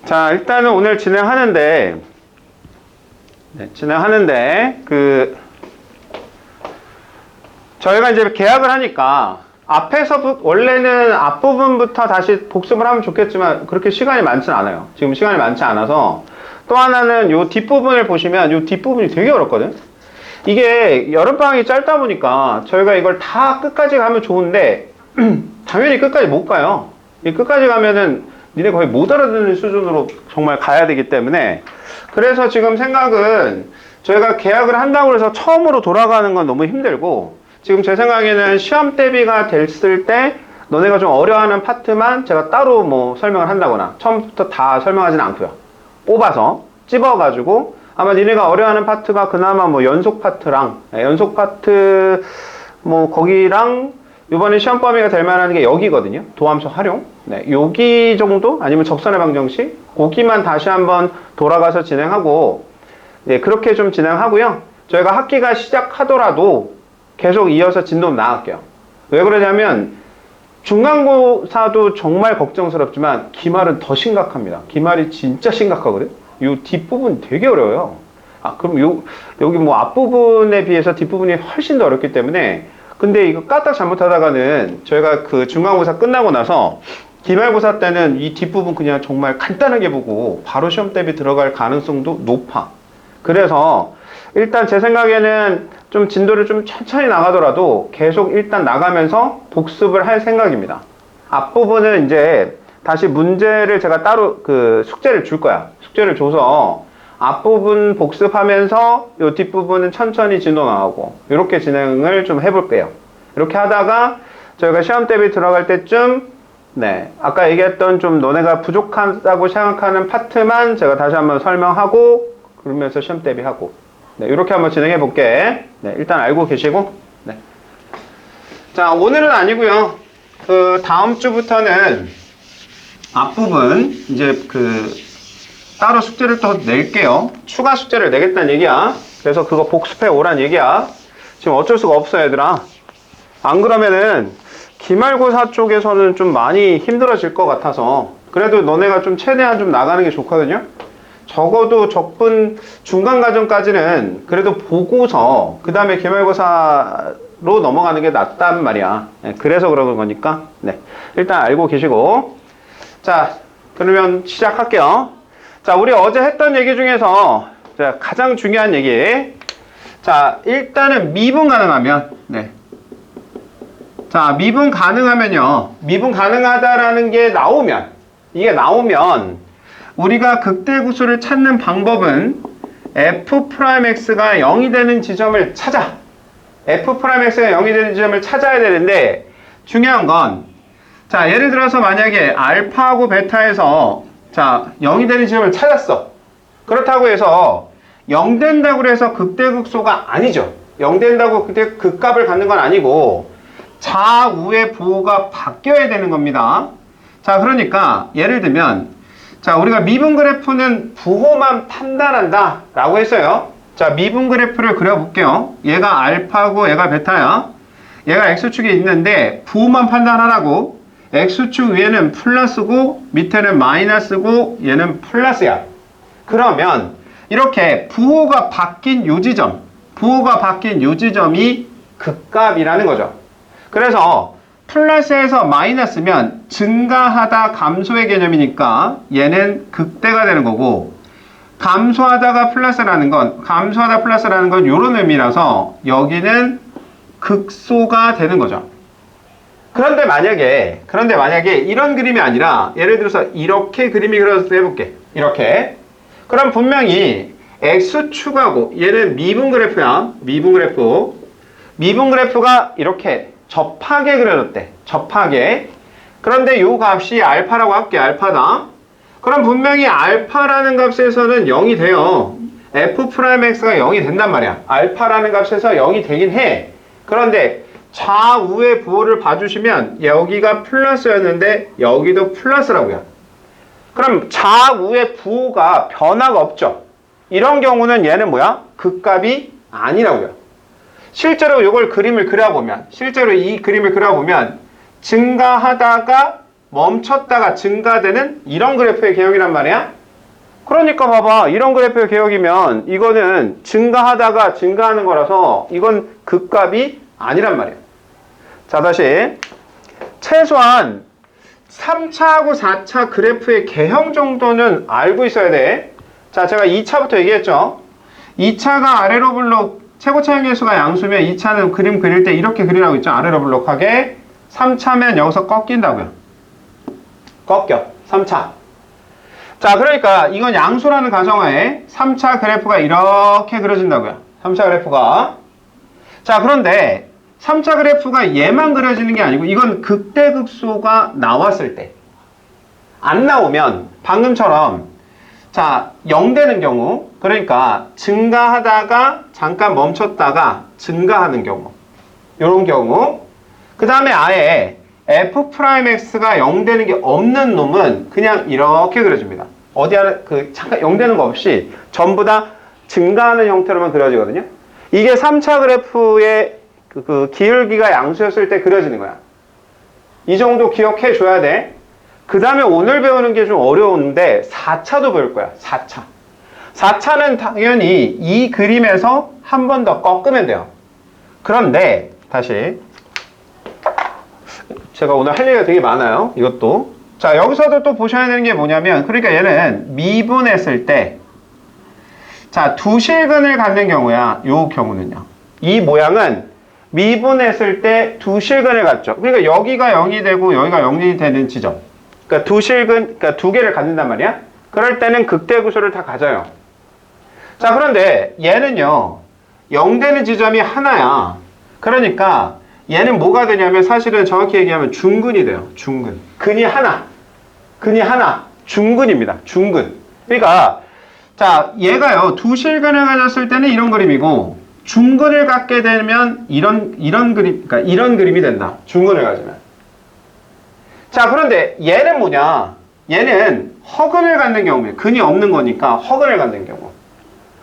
자, 일단은 오늘 진행하는데 저희가 이제 계약을 하니까 앞에서 원래는 앞부분부터 다시 복습을 하면 좋겠지만 그렇게 시간이 많진 않아요. 지금 시간이 많지 않아서. 또 하나는 요 뒷부분을 보시면 요 뒷부분이 되게 어렵거든. 이게 여름방학이 짧다 보니까 저희가 이걸 다 끝까지 가면 좋은데 당연히 끝까지 못 가요. 이 끝까지 가면은 니네 거의 못 알아듣는 수준으로 정말 가야 되기 때문에, 그래서 지금 생각은 저희가 계약을 한다고 해서 처음으로 돌아가는 건 너무 힘들고, 지금 제 생각에는 시험 대비가 됐을 때 너네가 좀 어려워하는 파트만 제가 따로 뭐 설명을 한다거나, 처음부터 다 설명하지는 않고요. 뽑아서 찝어가지고 아마 니네가 어려워하는 파트가 그나마 뭐 연속 파트 뭐 거기랑 이번에 시험 범위가 될 만한 게 여기거든요. 도함수 활용. 네, 여기 정도 아니면 접선의 방정식 거기만 다시 한번 돌아가서 진행하고, 네, 그렇게 좀 진행하고요. 저희가 학기가 시작하더라도 계속 이어서 진도 나갈게요. 왜 그러냐면 중간고사도 정말 걱정스럽지만 기말은 더 심각합니다. 기말이 진짜 심각하거든. 요 뒷부분 되게 어려워요. 그럼 여기 뭐 앞부분에 비해서 뒷부분이 훨씬 더 어렵기 때문에, 근데 이거 까딱 잘못하다가는 저희가 그 중간고사 끝나고 나서 기말고사 때는 이 뒷부분 그냥 정말 간단하게 보고 바로 시험 대비 들어갈 가능성도 높아. 그래서 일단 제 생각에는 좀 진도를 좀 천천히 나가더라도 계속 일단 나가면서 복습을 할 생각입니다. 앞부분은 이제 다시 문제를 제가 따로 그 숙제를 줄 거야. 숙제를 줘서 앞부분 복습하면서 요 뒷부분은 천천히 진도 나가고 이렇게 진행을 좀 해볼게요. 이렇게 하다가 저희가 시험 대비 들어갈 때쯤, 네, 아까 얘기했던 좀 너네가 부족하다고 생각하는 파트만 제가 다시 한번 설명하고 그러면서 시험 대비하고, 네, 이렇게 한번 진행해 볼게. 네, 일단 알고 계시고, 네. 자, 오늘은 아니고요. 그 다음 주부터는 앞부분 이제 따로 숙제를 또 낼게요. 추가 숙제를 내겠다는 얘기야. 그래서 그거 복습해 오란 얘기야. 지금 어쩔 수가 없어, 얘들아. 안 그러면은 기말고사 쪽에서는 좀 많이 힘들어질 것 같아서, 그래도 너네가 좀 최대한 좀 나가는 게 좋거든요. 적어도 적분 중간 과정까지는 그래도 보고서 그 다음에 기말고사로 넘어가는 게 낫단 말이야. 네, 그래서 그러는 거니까, 네, 일단 알고 계시고. 자, 그러면 시작할게요. 자, 우리 어제 했던 얘기 중에서 가장 중요한 얘기. 자, 일단은 미분 가능하면, 네. 자, 미분 가능하면요. 미분 가능하다라는 게 나오면, 이게 나오면 우리가 극대구수를 찾는 방법은 f'x가 0이 되는 지점을 찾아. f'x가 0이 되는 지점을 찾아야 되는데, 중요한 건, 자, 예를 들어서 만약에 알파하고 베타에서 자, 0이 되는 지점을 찾았어. 그렇다고 해서 0 된다고 해서 극대극소가 아니죠. 0 된다고 그때 극값을 갖는 건 아니고 좌우의 부호가 바뀌어야 되는 겁니다. 자, 그러니까 예를 들면, 자, 우리가 미분 그래프는 부호만 판단한다 라고 했어요. 자, 미분 그래프를 그려볼게요. 얘가 알파고 얘가 베타야. 얘가 x축이 있는데 부호만 판단하라고. x축 위에는 플러스고 밑에는 마이너스고 얘는 플러스야. 그러면 이렇게 부호가 바뀐 요 지점이 극값이라는 거죠. 그래서 플러스에서 마이너스면 증가하다 감소의 개념이니까 얘는 극대가 되는 거고, 감소하다 플러스라는 건 요런 의미라서 여기는 극소가 되는 거죠. 그런데 만약에 이런 그림이 아니라 예를 들어서 이렇게 그림이 그려서 해볼게. 이렇게. 그럼 분명히 x축하고 얘는 미분 그래프야. 미분 그래프가 이렇게 접하게 그려졌대. 접하게. 그런데 요 값이 알파라고 할게. 알파다. 그럼 분명히 알파라는 값에서는 0이 돼요. f'x가 0이 된단 말이야. 알파라는 값에서 0이 되긴 해. 그런데 좌우의 부호를 봐주시면 여기가 플러스였는데 여기도 플러스라고요. 그럼 좌우의 부호가 변화가 없죠. 이런 경우는 얘는 뭐야? 극값이 아니라고요. 실제로 이걸 이 그림을 그려보면 증가하다가 멈췄다가 증가되는 이런 그래프의 개념이란 말이야. 그러니까 봐봐. 이런 그래프의 개혁이면 이거는 증가하다가 증가하는 거라서 이건 극값이 아니란 말이에요. 자, 다시. 최소한 3차하고 4차 그래프의 개형 정도는 알고 있어야 돼. 자, 제가 2차부터 얘기했죠. 2차가 아래로 블록, 최고 차항 계수가 양수면 2차는 그림 그릴 때 이렇게 그리라고 있죠. 아래로 블록하게. 3차면 여기서 꺾인다고요. 꺾여. 3차. 자, 그러니까 이건 양수라는 가정하에 3차 그래프가 이렇게 그려진다고요. 3차 그래프가. 자, 그런데 3차 그래프가 얘만 그려지는 게 아니고 이건 극대극소가 나왔을 때. 안 나오면 방금처럼 자, 0 되는 경우, 그러니까 증가하다가 잠깐 멈췄다가 증가하는 경우, 요런 경우, 그 다음에 아예 F'X가 0 되는 게 없는 놈은 그냥 이렇게 그려집니다. 어디 하나, 잠깐 0 되는 거 없이 전부 다 증가하는 형태로만 그려지거든요. 이게 3차 그래프의 그 기울기가 양수였을 때 그려지는 거야. 이 정도 기억해 줘야 돼. 그 다음에 오늘 배우는 게 좀 어려운데 4차도 배울 거야. 4차. 4차는 당연히 이 그림에서 한 번 더 꺾으면 돼요. 그런데 다시 제가 오늘 할 얘기가 되게 많아요. 이것도. 자, 여기서도 또 보셔야 되는 게 뭐냐면, 그러니까 얘는 미분했을 때, 자, 두 실근을 갖는 경우야. 요 경우는요. 이 모양은 미분했을 때 두 실근을 갖죠. 그러니까 여기가 0이 되고 여기가 0이 되는 지점. 그러니까 두 실근, 그러니까 두 개를 갖는단 말이야. 그럴 때는 극대구소를 다 가져요. 자, 그런데 얘는요, 0 되는 지점이 하나야. 그러니까 얘는 뭐가 되냐면 사실은 정확히 얘기하면 중근이 돼요. 중근. 근이 하나. 근이 하나. 중근입니다. 중근. 그러니까 자, 얘가요, 두 실근을 가졌을 때는 이런 그림이고 중근을 갖게 되면 이런 그림, 그러니까 이런 그림이 된다. 중근을 가지면. 자, 그런데 얘는 뭐냐? 얘는 허근을 갖는 경우에 근이 없는 거니까 허근을 갖는 경우.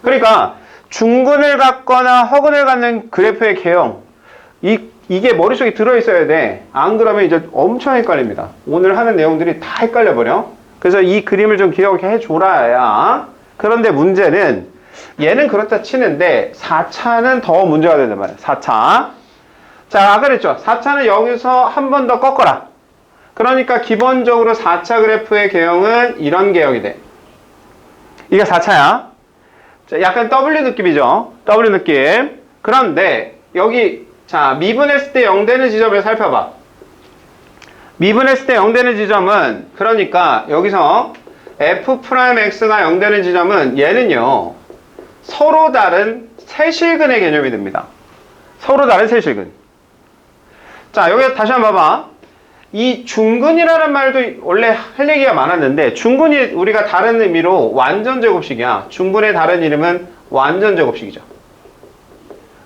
그러니까 중근을 갖거나 허근을 갖는 그래프의 개형. 이게 머릿속에 들어있어야 돼. 안 그러면 이제 엄청 헷갈립니다. 오늘 하는 내용들이 다 헷갈려버려. 그래서 이 그림을 좀 기억해 줘라야. 그런데 문제는 얘는 그렇다 치는데 4차는 더 문제가 된단 말이야. 4차. 자, 아까 그랬죠. 4차는 여기서 한 번 더 꺾어라. 그러니까 기본적으로 4차 그래프의 개형은 이런 개형이 돼. 이게 4차야. 자, 약간 W 느낌이죠. W 느낌. 그런데 여기 자, 미분했을 때 0 되는 지점을 살펴봐. 미분했을 때 0 되는 지점은 그러니까 여기서 F'X가 0 되는 지점은 얘는요. 서로 다른 세실근의 개념이 됩니다. 서로 다른 세실근. 자, 여기 다시 한번 봐봐. 이 중근이라는 말도 원래 할 얘기가 많았는데 중근이 우리가 다른 의미로 완전제곱식이야. 중근의 다른 이름은 완전제곱식이죠.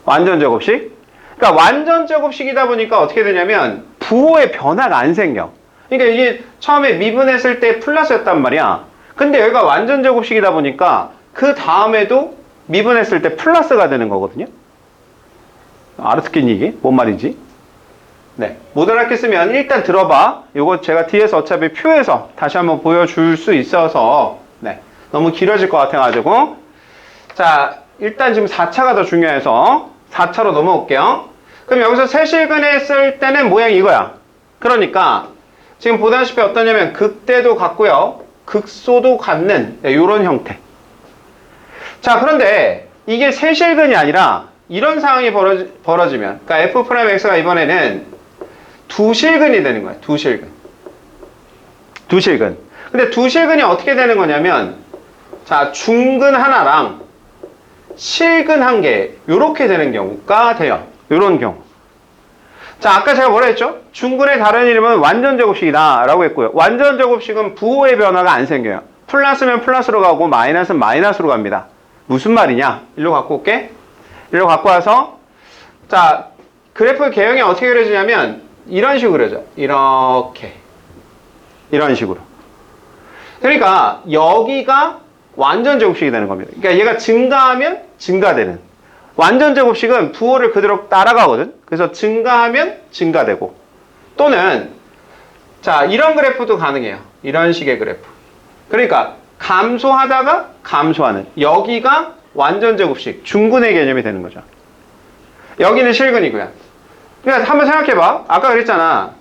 완전제곱식. 그러니까 완전제곱식이다 보니까 어떻게 되냐면 부호의 변화가 안 생겨. 그러니까 이게 처음에 미분했을 때 플러스였단 말이야. 근데 여기가 완전제곱식이다 보니까 그 다음에도 미분했을 때 플러스가 되는 거거든요. 알아듣겠니 이게? 뭔 말인지? 네. 못 알아듣겠으면 일단 들어봐. 이거 제가 뒤에서 어차피 표에서 다시 한번 보여줄 수 있어서 네. 너무 길어질 것 같아가지고 자, 일단 지금 4차가 더 중요해서 4차로 넘어올게요. 그럼 여기서 세실근에 했을 때는 모양이 이거야. 그러니까 지금 보다시피 어떠냐면 극대도 같고요. 극소도 갖는 이런 형태. 자, 그런데 이게 세실근이 아니라 이런 상황이 벌어지면 그러니까 F'X가 이번에는 두실근이 되는 거야. 두실근. 두실근. 근데 두실근이 어떻게 되는 거냐면 자, 중근 하나랑 실근 한 개 요렇게 되는 경우가 돼요. 요런 경우. 자, 아까 제가 뭐라 했죠? 중근의 다른 이름은 완전제곱식이다 라고 했고요. 완전제곱식은 부호의 변화가 안 생겨요. 플러스면 플러스로 가고 마이너스는 마이너스로 갑니다. 무슨 말이냐? 일로 갖고 올게. 일로 갖고 와서 자, 그래프 개형이 어떻게 그려지냐면 이런 식으로 그려져. 이렇게. 이런 식으로. 그러니까 여기가 완전제곱식이 되는 겁니다. 그러니까 얘가 증가하면 증가되는. 완전제곱식은 부호를 그대로 따라가거든. 그래서 증가하면 증가되고 또는 자, 이런 그래프도 가능해요. 이런 식의 그래프. 그러니까 감소하다가 감소하는. 여기가 완전 제곱식, 중근의 개념이 되는 거죠. 여기는 실근이고요. 그러니까 한번 생각해봐. 아까 그랬잖아.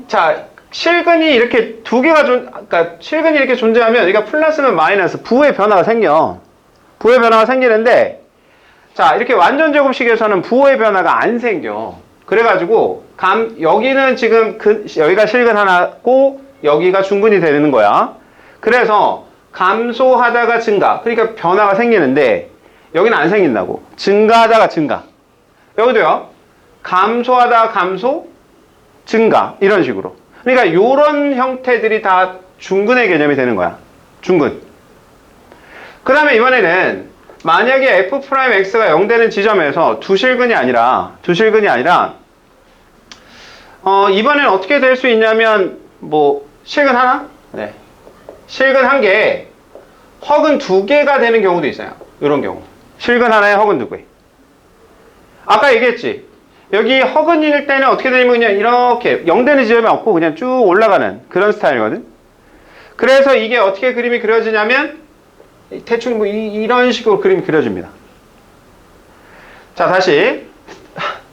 자, 실근이 이렇게 두 개가 그러니까 실근이 이렇게 존재하면 여기가 플러스면 마이너스, 부의 변화가 생겨. 부의 변화가 생기는데, 자, 이렇게 완전 제곱식에서는 부의 변화가 안 생겨. 그래가지고, 여기는 지금 여기가 실근 하나고, 여기가 중근이 되는 거야. 그래서, 감소하다가 증가. 그러니까 변화가 생기는데, 여기는 안 생긴다고. 증가하다가 증가. 여기도요. 감소하다가 감소, 증가. 이런 식으로. 그러니까 요런 형태들이 다 중근의 개념이 되는 거야. 중근. 그 다음에 이번에는 만약에 f'x가 0 되는 지점에서 두 실근이 아니라 이번에는 어떻게 될 수 있냐면 뭐 실근 하나? 네. 실근 한 개, 허근 두 개가 되는 경우도 있어요. 이런 경우. 실근 하나에 허근 두 개. 아까 얘기했지. 여기 허근일 때는 어떻게 되냐면 그냥 이렇게 0 되는 지점이 없고 그냥 쭉 올라가는 그런 스타일이거든. 그래서 이게 어떻게 그림이 그려지냐면 대충 뭐 이런 식으로 그림이 그려집니다. 자, 다시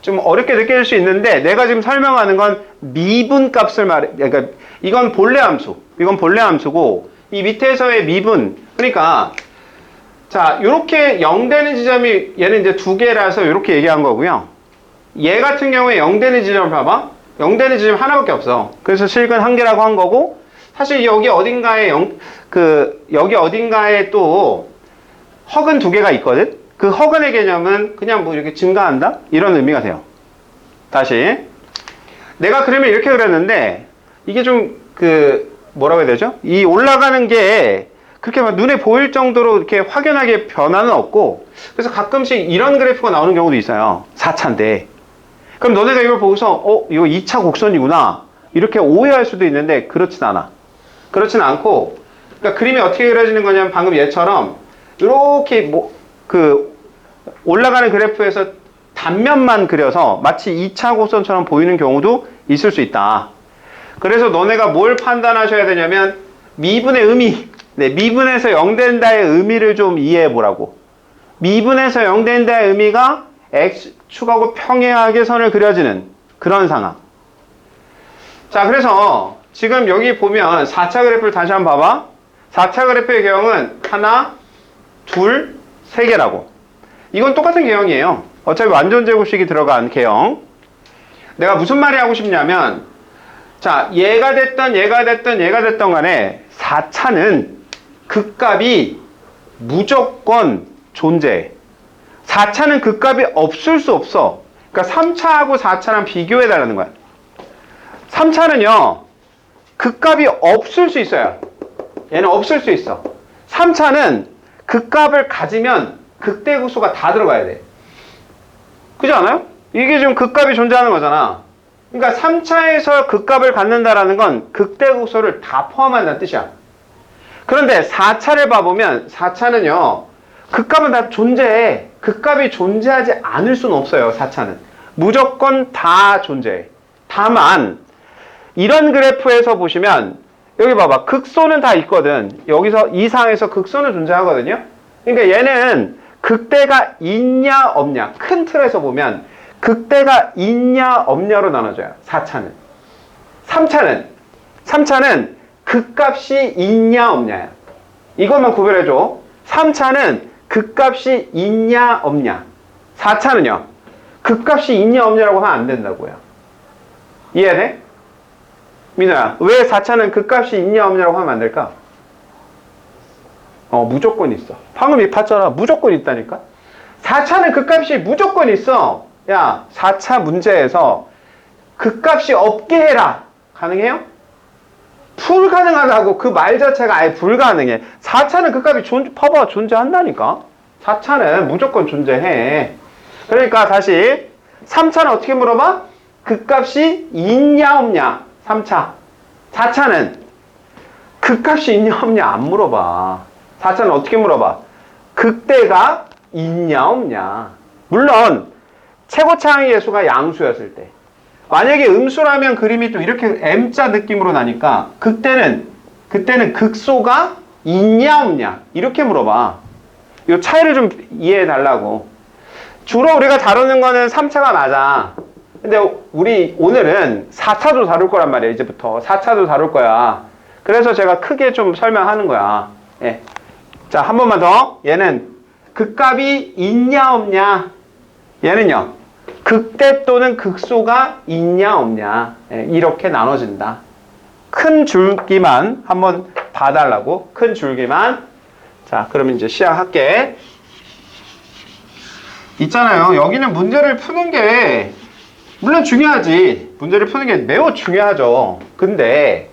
좀 어렵게 느껴질 수 있는데 내가 지금 설명하는 건 미분 값을 그러니까 이건 본래 함수고 이 밑에서의 미분, 그러니까 자, 요렇게 0 되는 지점이 얘는 이제 두 개라서 요렇게 얘기한 거고요. 얘 같은 경우에 0 되는 지점을 봐봐. 0 되는 지점 하나밖에 없어. 그래서 실근 한 개라고 한 거고, 사실 여기 어딘가에 여기 어딘가에 또 허근 두 개가 있거든? 그 허근의 개념은 그냥 뭐 이렇게 증가한다? 이런 의미가 돼요. 다시. 내가 그림을 이렇게 그렸는데, 이게 좀 뭐라고 해야 되죠? 이 올라가는 게 그렇게 막 눈에 보일 정도로 이렇게 확연하게 변화는 없고, 그래서 가끔씩 이런 그래프가 나오는 경우도 있어요. 4차인데. 그럼 너네가 이걸 보고서, 이거 2차 곡선이구나. 이렇게 오해할 수도 있는데, 그렇진 않아. 그렇진 않고, 그러니까 그림이 어떻게 그려지는 거냐면 방금 얘처럼, 이렇게 올라가는 그래프에서 단면만 그려서 마치 2차 곡선처럼 보이는 경우도 있을 수 있다. 그래서 너네가 뭘 판단하셔야 되냐면, 미분의 의미. 네, 미분에서 0 된다의 의미를 좀 이해해 보라고. 미분에서 0 된다의 의미가 X축하고 평행하게 선을 그려지는 그런 상황. 자, 그래서 지금 여기 보면 4차 그래프를 다시 한번 봐봐. 4차 그래프의 개형은 하나, 둘, 세 개라고. 이건 똑같은 개형이에요. 어차피 완전 제곱식이 들어간 개형. 내가 무슨 말이 하고 싶냐면, 자, 얘가 됐던 간에 4차는 극값이 무조건 존재해. 4차는 극값이 없을 수 없어. 그러니까 3차하고 4차랑 비교해달라는 거야. 3차는요, 극값이 없을 수 있어요. 얘는 없을 수 있어. 3차는 극값을 가지면 극대극소가 다 들어가야 돼. 그렇지 않아요? 이게 지금 극값이 존재하는 거잖아. 그러니까 3차에서 극값을 갖는다라는 건 극대극소를 다 포함한다는 뜻이야. 그런데 4차를 봐보면 4차는요, 극값은 다 존재해. 극값이 존재하지 않을 수는 없어요. 4차는. 무조건 다 존재해. 다만 이런 그래프에서 보시면 여기 봐봐. 극소는 다 있거든. 여기서 이상에서 극소는 존재하거든요. 그러니까 얘는 극대가 있냐 없냐. 큰 틀에서 보면 극대가 있냐 없냐로 나눠져요. 4차는. 3차는 극값이 있냐 없냐야. 이것만 구별해줘. 3차는 극값이 있냐 없냐. 4차는요. 극값이 있냐 없냐라고 하면 안 된다고요. 이해돼? 민호야, 왜 4차는 극값이 있냐 없냐라고 하면 안 될까? 무조건 있어. 방금 봤잖아. 무조건 있다니까? 4차는 극값이 무조건 있어. 야, 4차 문제에서 극값이 없게 해라. 가능해요? 불가능하다고. 그 말 자체가 아예 불가능해. 4차는 극값이 봐봐, 존재한다니까? 4차는 무조건 존재해. 그러니까 다시 3차는 어떻게 물어봐? 극값이 있냐 없냐. 3차. 4차는 극값이 있냐 없냐 안 물어봐. 4차는 어떻게 물어봐? 극대가 있냐 없냐. 물론 최고차항의 예수가 양수였을 때. 만약에 음수라면 그림이 또 이렇게 M자 느낌으로 나니까 그때는 극소가 있냐 없냐 이렇게 물어봐. 이 차이를 좀 이해해 달라고. 주로 우리가 다루는 거는 3차가 맞아. 근데 우리 오늘은 4차도 다룰 거란 말이야. 이제부터 4차도 다룰 거야. 그래서 제가 크게 좀 설명하는 거야. 예. 자, 한 번만 더. 얘는 극값이 있냐 없냐. 얘는요, 극대 또는 극소가 있냐 없냐. 예, 이렇게 나눠진다. 큰 줄기만 한번 봐달라고. 큰 줄기만. 자, 그럼 이제 시작할게. 있잖아요. 여기는 문제를 푸는 게 물론 중요하지. 문제를 푸는 게 매우 중요하죠. 근데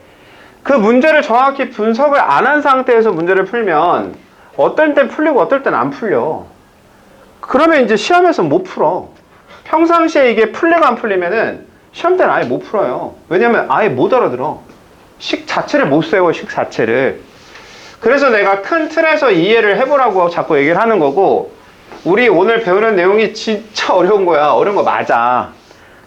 그 문제를 정확히 분석을 안 한 상태에서 문제를 풀면 어떨 땐 풀리고 어떨 땐 안 풀려. 그러면 이제 시험에서 못 풀어. 평상시에 이게 풀리고 안 풀리면은 시험 때는 아예 못 풀어요. 왜냐면 아예 못 알아들어. 식 자체를 못 세워, 식 자체를. 그래서 내가 큰 틀에서 이해를 해보라고 자꾸 얘기를 하는 거고, 우리 오늘 배우는 내용이 진짜 어려운 거야. 어려운 거 맞아.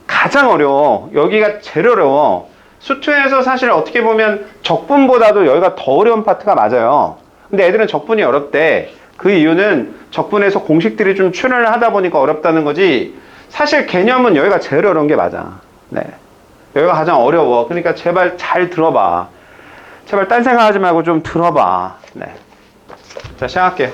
가장 어려워. 여기가 제일 어려워. 수투에서 사실 어떻게 보면 적분보다도 여기가 더 어려운 파트가 맞아요. 근데 애들은 적분이 어렵대. 그 이유는 적분에서 공식들이 좀 출현을 하다 보니까 어렵다는 거지. 사실 개념은 여기가 제일 어려운 게 맞아. 네. 여기가 가장 어려워. 그러니까 제발 잘 들어봐. 제발 딴 생각하지 말고 좀 들어봐. 네. 자, 시작할게요.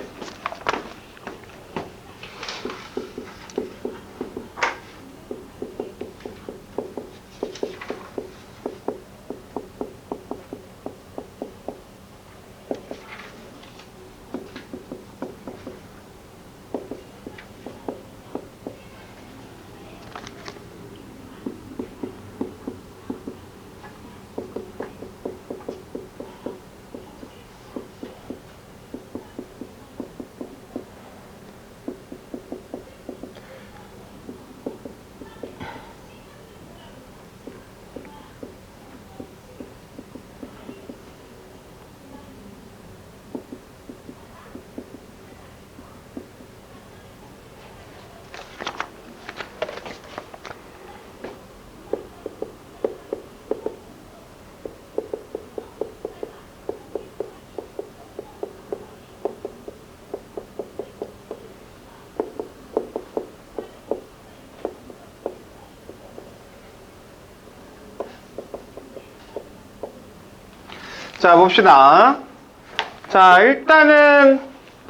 자, 봅시다. 자, 일단은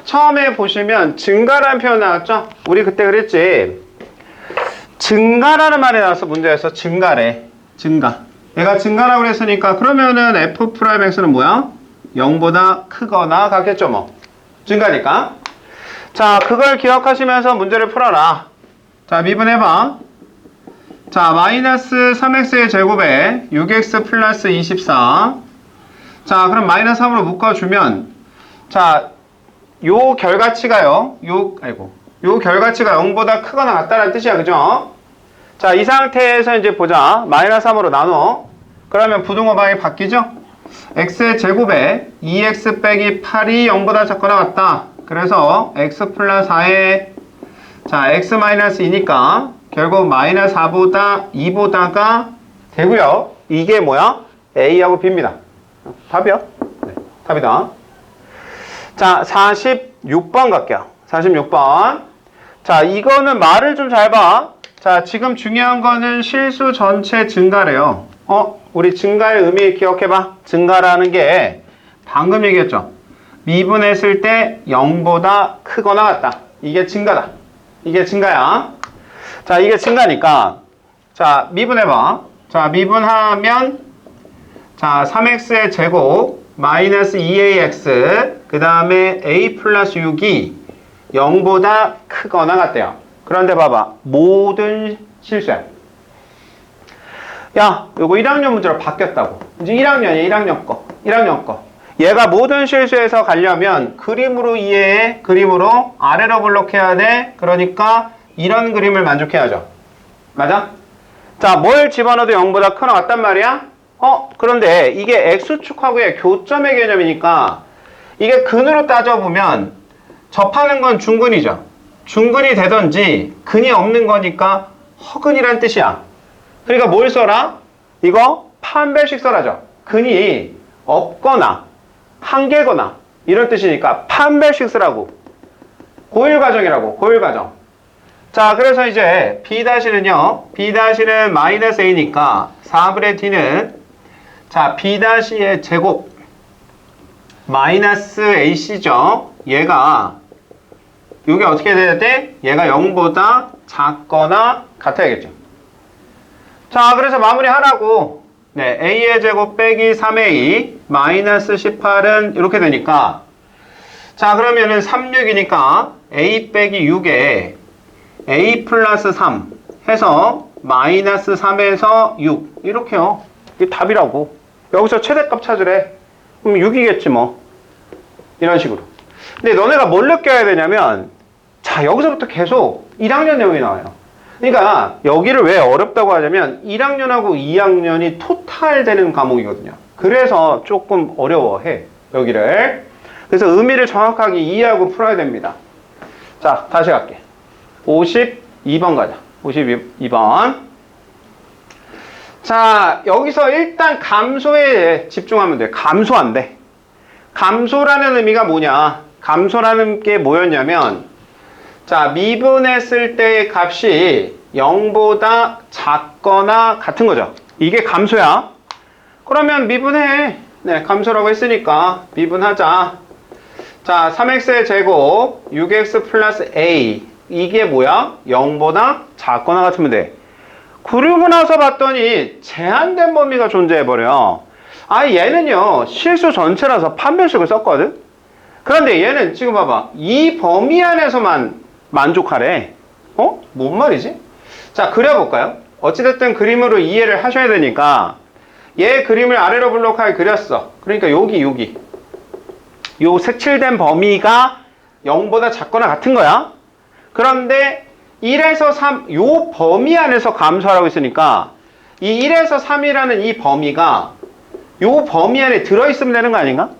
처음에 보시면 증가라는 표현 나왔죠? 우리 그때 그랬지. 증가라는 말이 나와서 문제에서 증가래. 증가. 얘가 증가라고 그랬으니까 그러면은 F'X는 뭐야? 0보다 크거나 같겠죠, 뭐. 증가니까. 자, 그걸 기억하시면서 문제를 풀어라. 자, 미분해봐. 자, 마이너스 3x의 제곱에 6x 플러스 24. 자, 그럼 마이너스 3으로 묶어주면, 자, 요 결과치가요, 요 결과치가 0보다 크거나 같다는 뜻이야, 그죠? 자, 이 상태에서 이제 보자. 마이너스 3으로 나눠. 그러면 부등호방이 바뀌죠? x의 제곱에 2x 빼기 8이 0보다 작거나 같다. 그래서 x 플러스 4에, 자, x 마이너스 2니까, 결국 마이너스 4보다 2보다가 되고요. 이게 뭐야? a하고 b입니다. 답이요? 네, 답이다. 자, 46번 갈게요. 46번. 자, 이거는 말을 좀 잘 봐. 자, 지금 중요한 거는 실수 전체 증가래요. 우리 증가의 의미 기억해봐. 증가라는 게 방금 얘기했죠. 미분했을 때 0보다 크거나 같다. 이게 증가다. 이게 증가야. 자, 이게 증가니까. 자, 미분해봐. 자, 미분하면 자, 3x의 제곱 마이너스 2ax 그 다음에 a 플러스 6이 0보다 크거나 같대요. 그런데 봐봐. 모든 실수야. 야, 요거 1학년 문제로 바뀌었다고. 이제 1학년이야. 1학년 거. 1학년 거. 얘가 모든 실수에서 가려면 그림으로 이해해. 그림으로 아래로 블록해야 돼. 그러니까 이런 그림을 만족해야죠. 맞아? 자, 뭘 집어넣어도 0보다 크거나 같단 말이야? 그런데 이게 X축하고의 교점의 개념이니까 이게 근으로 따져보면 접하는 건 중근이죠. 중근이 되든지 근이 없는 거니까 허근이란 뜻이야. 그러니까 뭘 써라? 이거 판별식 써라죠. 근이 없거나 한개거나 이런 뜻이니까 판별식 쓰라고. 고일 과정이라고. 고일 과정. 자, 그래서 이제 B-는요. B-는 마이너스 A니까 4분의 D는 자, B-의 제곱 마이너스 AC죠. 얘가 이게 어떻게 돼야 돼? 얘가 0보다 작거나 같아야겠죠. 자, 그래서 마무리하라고. 네, A의 제곱 빼기 3A 마이너스 18은 이렇게 되니까 자, 그러면은 36이니까 A 빼기 6에 A 플러스 3 해서 마이너스 3에서 6 이렇게요. 이게 답이라고. 여기서 최대값 찾으래. 그럼 6이겠지 뭐. 이런 식으로. 근데 너네가 뭘 느껴야 되냐면 자, 여기서부터 계속 1학년 내용이 나와요. 그러니까 여기를 왜 어렵다고 하냐면 1학년하고 2학년이 토탈 되는 과목이거든요. 그래서 조금 어려워해. 여기를. 그래서 의미를 정확하게 이해하고 풀어야 됩니다. 자, 다시 갈게. 52번 가자. 52번. 자, 여기서 일단 감소에 집중하면 돼. 감소한대. 감소라는 의미가 뭐냐? 감소라는 게 뭐였냐면 자, 미분했을 때의 값이 0보다 작거나 같은 거죠. 이게 감소야. 그러면 미분해. 네, 감소라고 했으니까 미분하자. 자, 3x의 제곱 6x 플러스 a 이게 뭐야? 0보다 작거나 같으면 돼. 그리고 나서 봤더니 제한된 범위가 존재해버려. 아, 얘는요 실수 전체라서 판별식을 썼거든. 그런데 얘는 지금 봐봐. 이 범위 안에서만 만족하래. 어? 뭔 말이지? 자, 그려볼까요? 어찌됐든 그림으로 이해를 하셔야 되니까 얘 그림을 아래로 블록하게 그렸어. 그러니까 여기 요 색칠된 범위가 0보다 작거나 같은 거야. 그런데 1에서 3, 요 범위 안에서 감소하라고 했으니까 이 1에서 3이라는 이 범위가 요 범위 안에 들어있으면 되는 거 아닌가?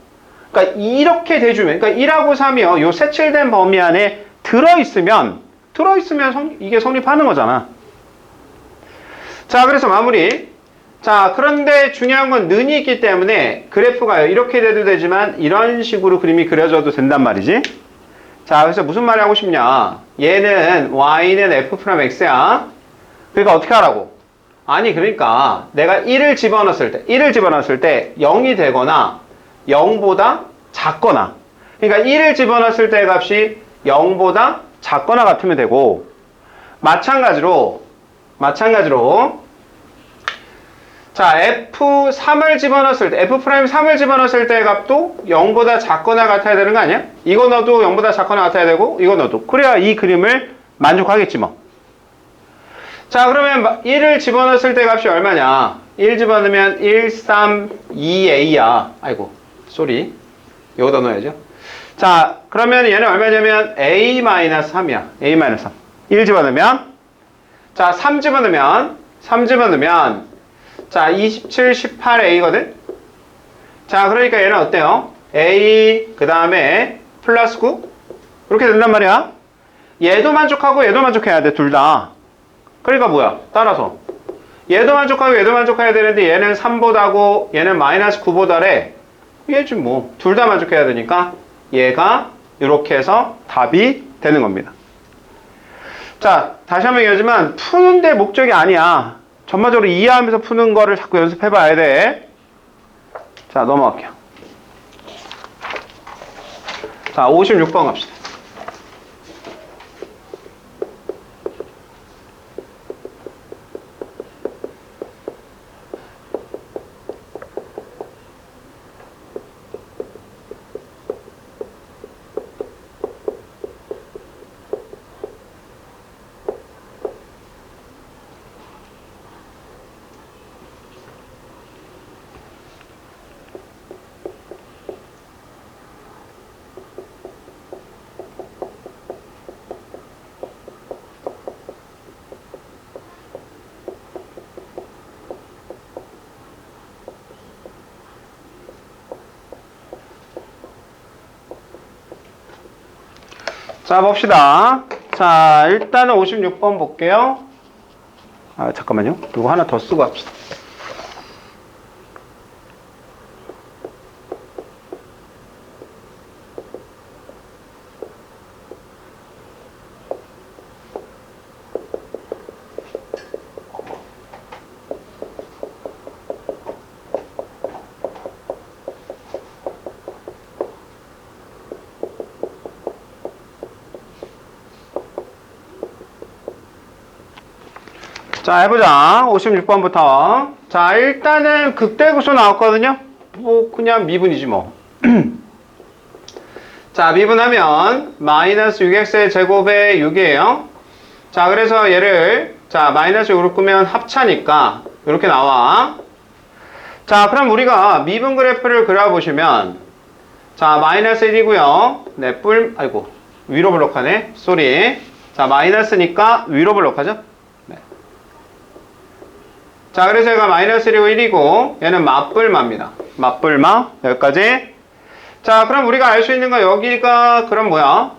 그러니까 이렇게 대주면, 그러니까 1하고 3이요. 요 색칠된 범위 안에 들어있으면 이게 성립하는 거잖아. 자, 그래서 마무리. 자, 그런데 중요한 건 는이 있기 때문에 그래프가요. 이렇게 돼도 되지만 이런 식으로 그림이 그려져도 된단 말이지. 자, 그래서 무슨 말이 하고 싶냐. 얘는 y는 f 프라임 x야. 그러니까 어떻게 하라고? 아니, 그러니까 내가 1을 집어넣었을 때 0이 되거나 0보다 작거나, 그러니까 1을 집어넣었을 때 값이 0보다 작거나 같으면 되고, 마찬가지로 자, F3을 집어넣었을 때, F'3을 집어넣었을 때 값도 0보다 작거나 같아야 되는 거 아니야? 이거 넣어도 0보다 작거나 같아야 되고, 이거 넣어도. 그래야 이 그림을 만족하겠지 뭐. 자, 그러면 1을 집어넣었을 때 값이 얼마냐? 1 집어넣으면 1, 3, 2A야. 아이고, 쏘리. 여기다 넣어야죠. 자, 그러면 얘는 얼마냐면 A-3이야. A-3. 1 집어넣으면, 자, 3 집어넣으면, 자, 27, 18A거든? 자, 그러니까 얘는 어때요? A, 그 다음에 플러스 9? 이렇게 된단 말이야. 얘도 만족하고 얘도 만족해야 돼, 둘 다. 그러니까 뭐야? 따라서 얘도 만족하고 얘도 만족해야 되는데 얘는 3보다고 얘는 마이너스 9보다래. 얘지 뭐. 둘 다 만족해야 되니까 얘가 이렇게 해서 답이 되는 겁니다. 자, 다시 한번 얘기하지만 푸는데 목적이 아니야. 전반적으로 이해하면서 푸는 거를 자꾸 연습해 봐야 돼. 자, 넘어갈게요. 자, 56번 갑시다. 자, 봅시다. 자, 일단은 56번 볼게요. 아, 잠깐만요. 이거 하나 더 쓰고 합시다. 자, 해보자. 56번부터. 자, 일단은 극대구수 나왔거든요. 뭐, 그냥 미분이지 뭐. 자, 미분하면 마이너스 6x의 제곱에 6이에요. 자, 그래서 얘를 자 마이너스 6으로 끄면 합차니까 이렇게 나와. 자, 그럼 우리가 미분 그래프를 그려보시면 자, 마이너스 1이고요. 네, 아이고 위로 블록하네. 쏘리. 자, 마이너스니까 위로 블록하죠. 네. 자, 그래서 얘가 마이너스 1이고 1이고 얘는 맞불마입니다. 맞불마. 여기까지. 자, 그럼 우리가 알 수 있는 건 여기가 그럼 뭐야?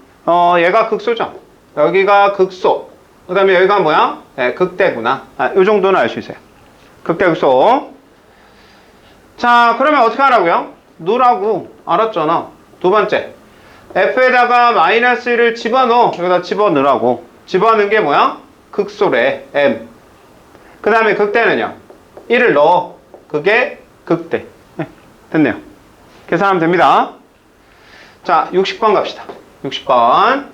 얘가 극소죠. 여기가 극소. 그 다음에 여기가 뭐야? 네, 극대구나. 이 정도는 알 수 있어요. 극대극소. 자, 그러면 어떻게 하라고요? 넣으라고. 알았잖아. 두 번째. F에다가 마이너스 1을 집어넣어. 여기다 집어넣으라고. 집어넣은 게 뭐야? 극소래. M. 그 다음에 극대는요? 1을 넣어. 그게 극대. 네, 됐네요. 계산하면 됩니다. 자, 60번 갑시다. 60번.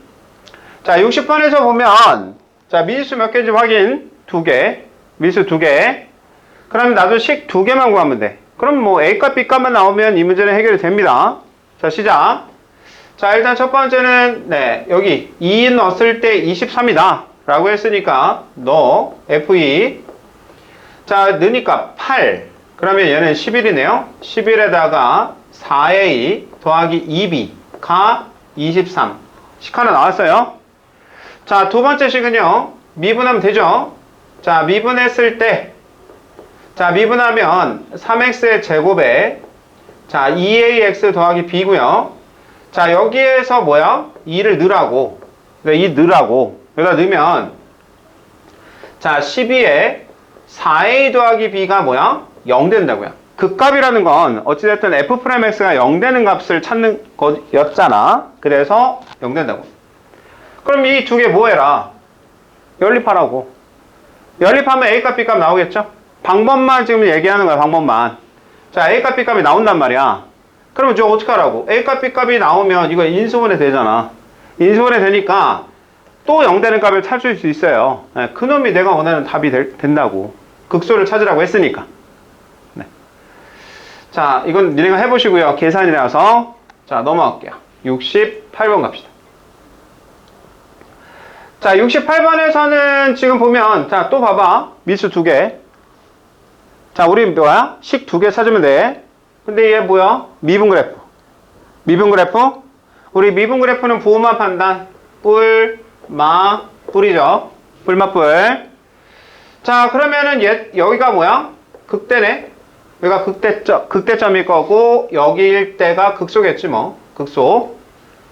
자, 60번에서 보면 자, 미지수 몇 개인지 확인. 2개. 미지수 2개. 그럼 나도 식 2개만 구하면 돼. 그럼 뭐 A값 B값만 나오면 이 문제는 해결이 됩니다. 자, 시작. 자, 일단 첫 번째는 네, 여기 2 넣었을 때 23이다 라고 했으니까 너 F2. 자, 넣으니까 8. 그러면 얘는 11이네요. 11에다가 4A 더하기 2B가 23. 식 하나 나왔어요. 자, 두 번째 식은요. 미분하면 되죠. 자, 미분했을 때 자, 미분하면 3x의 제곱에 자, 2ax 더하기 b고요. 자, 여기에서 뭐야? 2를 넣으라고. 이 넣으라고. 여기다 넣으면 자, 12에 4a 더하기 b가 뭐야? 0 된다고요. 극값이라는 건 어찌됐든 f'x가 0 되는 값을 찾는 거였잖아. 그래서 0 된다고. 그럼 이 두 개 뭐 해라? 연립하라고. 연립하면 A값 B값 나오겠죠? 방법만 지금 얘기하는 거야, 방법만. 자, A값 B값이 나온단 말이야. 그러면 저 어떻게 하라고? A값 B값이 나오면 이거 인수분해 되잖아. 인수분해 되니까 또 0 되는 값을 찾을 수 있어요. 네, 그놈이 내가 원하는 답이 된다고. 극소를 찾으라고 했으니까. 네. 자, 이건 니네가 해보시고요. 계산이라서. 자, 넘어갈게요. 68번 갑시다. 자, 68번에서는 지금 보면, 자, 또 봐봐. 미수 2개. 자, 우리 뭐야? 식 2개 찾으면 돼. 근데 얘 뭐야? 미분 그래프. 미분 그래프? 우리 미분 그래프는 부호만 판단. 뿔, 마, 뿔이죠. 뿔마, 뿔. 자, 그러면은 여기가 뭐야? 극대네. 여기가 극대점일 거고, 여기일 때가 극소겠지 뭐. 극소.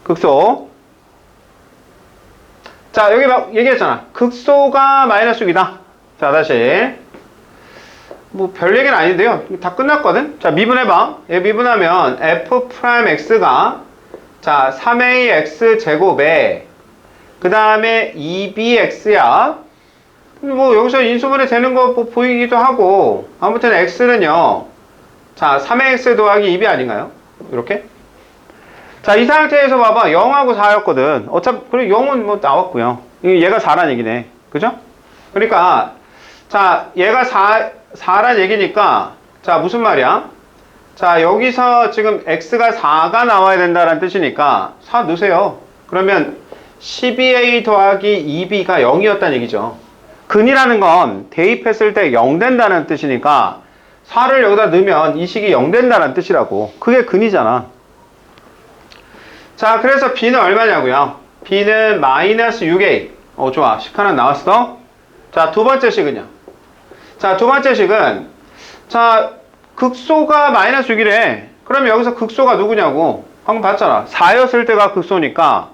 극소. 자, 여기 막 얘기했잖아. 극소가 마이너스 6이다. 자, 다시. 뭐 별 얘기는 아닌데요. 다 끝났거든. 자, 미분해봐. 얘 미분하면 f'x가 자, 3ax 제곱에 그 다음에 2bx야. 뭐 여기서 인수분해 되는 거 뭐 보이기도 하고, 아무튼 x는요. 자, 3ax 더하기 2b 아닌가요? 이렇게. 자, 이 상태에서 봐봐. 0하고 4였거든. 어차피, 그리고 0은 뭐 나왔고요. 얘가 4란 얘기네. 그죠? 그러니까, 자, 얘가 4란 얘기니까, 자, 무슨 말이야? 자, 여기서 지금 x가 4가 나와야 된다는 뜻이니까, 4 넣으세요. 그러면 12a 더하기 2b가 0이었다는 얘기죠. 근이라는 건 대입했을 때 0 된다는 뜻이니까, 4를 여기다 넣으면 이 식이 0 된다는 뜻이라고. 그게 근이잖아. 자, 그래서 b는 얼마냐고요? b는 마이너스 6a. 좋아. 식 하나 나왔어. 자, 두 번째 식은요. 자, 두 번째 식은 자, 극소가 마이너스 6이래. 그럼 여기서 극소가 누구냐고. 방금 봤잖아. 4였을 때가 극소니까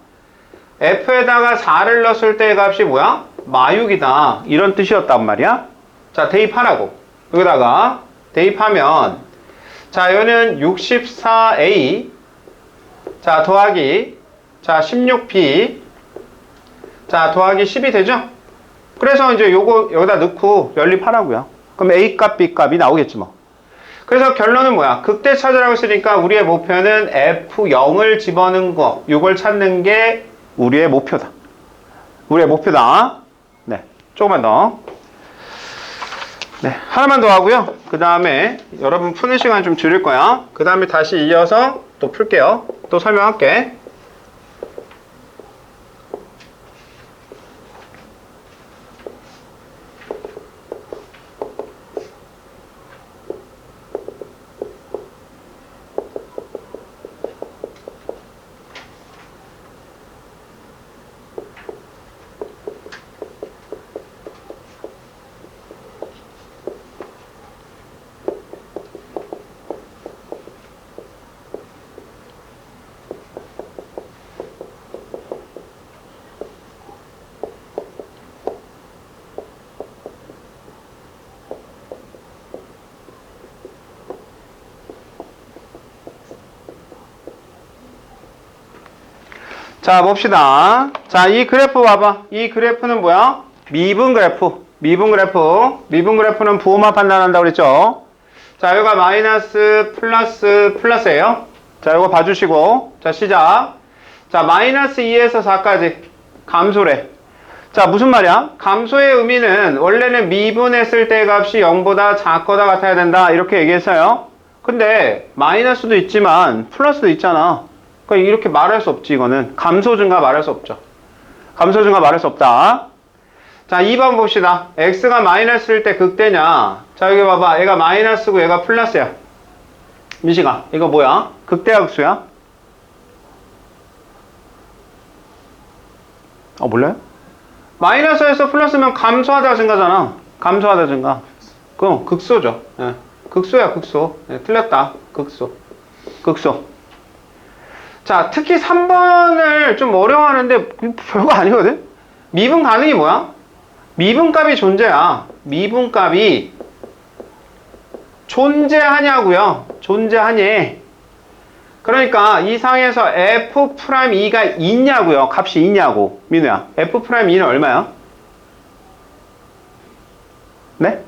f에다가 4를 넣었을 때의 값이 뭐야? 마6이다. 이런 뜻이었단 말이야. 자, 대입하라고. 여기다가 대입하면 자, 얘는 64a 자, 더하기, 자, 16b, 자, 더하기 10이 되죠? 그래서 이제 요거 여기다 넣고 연립하라고요. 그럼 A값, B값이 나오겠지 뭐. 그래서 결론은 뭐야? 극대 찾으라고 했으니까 우리의 목표는 F0을 집어넣은 거, 요걸 찾는 게 우리의 목표다. 우리의 목표다. 네, 조금만 더. 네, 하나만 더 하고요. 그 다음에 여러분 푸는 시간 좀 줄일 거야. 그 다음에 다시 이어서 또 풀게요. 또 설명할게. 자, 봅시다. 자, 이 그래프 봐봐. 이 그래프는 뭐야? 미분 그래프. 미분 그래프. 미분 그래프는 부호만 판단한다고 그랬죠? 자, 여기가 마이너스, 플러스, 플러스예요. 자, 이거 봐주시고. 자, 시작. 자, 마이너스 2에서 4까지. 감소래. 자, 무슨 말이야? 감소의 의미는 원래는 미분했을 때 값이 0보다 작거나 같아야 된다. 이렇게 얘기했어요. 근데 마이너스도 있지만 플러스도 있잖아. 그러니까 이렇게 말할 수 없지, 이거는. 감소 증가 말할 수 없죠. 감소 증가 말할 수 없다. 자, 2번 봅시다. x가 마이너스일 때 극대냐? 자, 여기 봐봐. 얘가 마이너스고 얘가 플러스야. 민식아, 이거 뭐야? 극대야, 극수야? 몰라요? 마이너스에서 플러스면 감소하다 증가잖아. 감소하다 증가. 그럼 극소죠. 예. 극소야, 극소. 예, 틀렸다. 극소. 극소. 자, 특히 3번을 좀 어려워하는데 별거 아니거든? 미분 가능이 뭐야? 미분값이 존재야. 미분값이 존재하냐고요. 존재하니. 그러니까 이 상에서 F'E가 있냐고요. 값이 있냐고. 민우야, F'E는 얼마야? 네?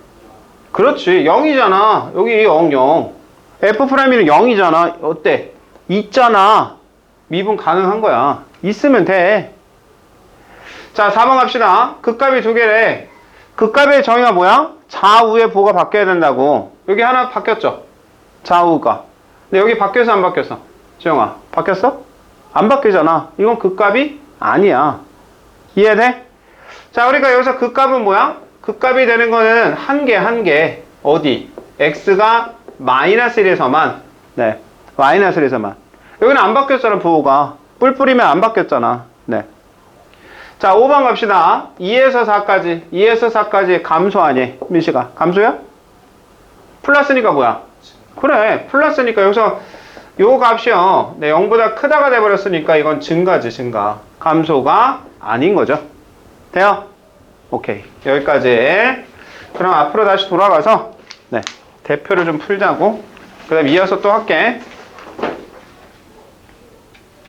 그렇지. 0이잖아. 여기 0, 0. F'E는 0이잖아. 어때? 있잖아. 미분 가능한 거야. 있으면 돼. 자, 4번 갑시다. 극값이 두 개래. 극값의 정의가 뭐야? 좌우의 보가 바뀌어야 된다고. 여기 하나 바뀌었죠? 좌우가. 근데 여기 바뀌었어, 안 바뀌었어? 지영아, 바뀌었어? 안 바뀌잖아. 이건 극값이 아니야. 이해돼? 자, 그러니까 여기서 극값은 뭐야? 극값이 되는 거는 한 개. 어디? x가 마이너스 1에서만. 네. 마이너스 1에서만. 여기는 안 바뀌었잖아, 부호가. 뿔뿔이면 안 바뀌었잖아. 네. 자, 5번 갑시다. 2에서 4까지. 2에서 4까지 감소하니? 민식아, 감소야? 플러스니까 뭐야? 그래, 플러스니까 여기서 요 값이요. 네, 0보다 크다가 돼버렸으니까 이건 증가지, 증가. 감소가 아닌 거죠. 돼요? 오케이. 여기까지. 그럼 앞으로 다시 돌아가서, 네, 대표를 좀 풀자고. 그 다음 이어서 또 할게.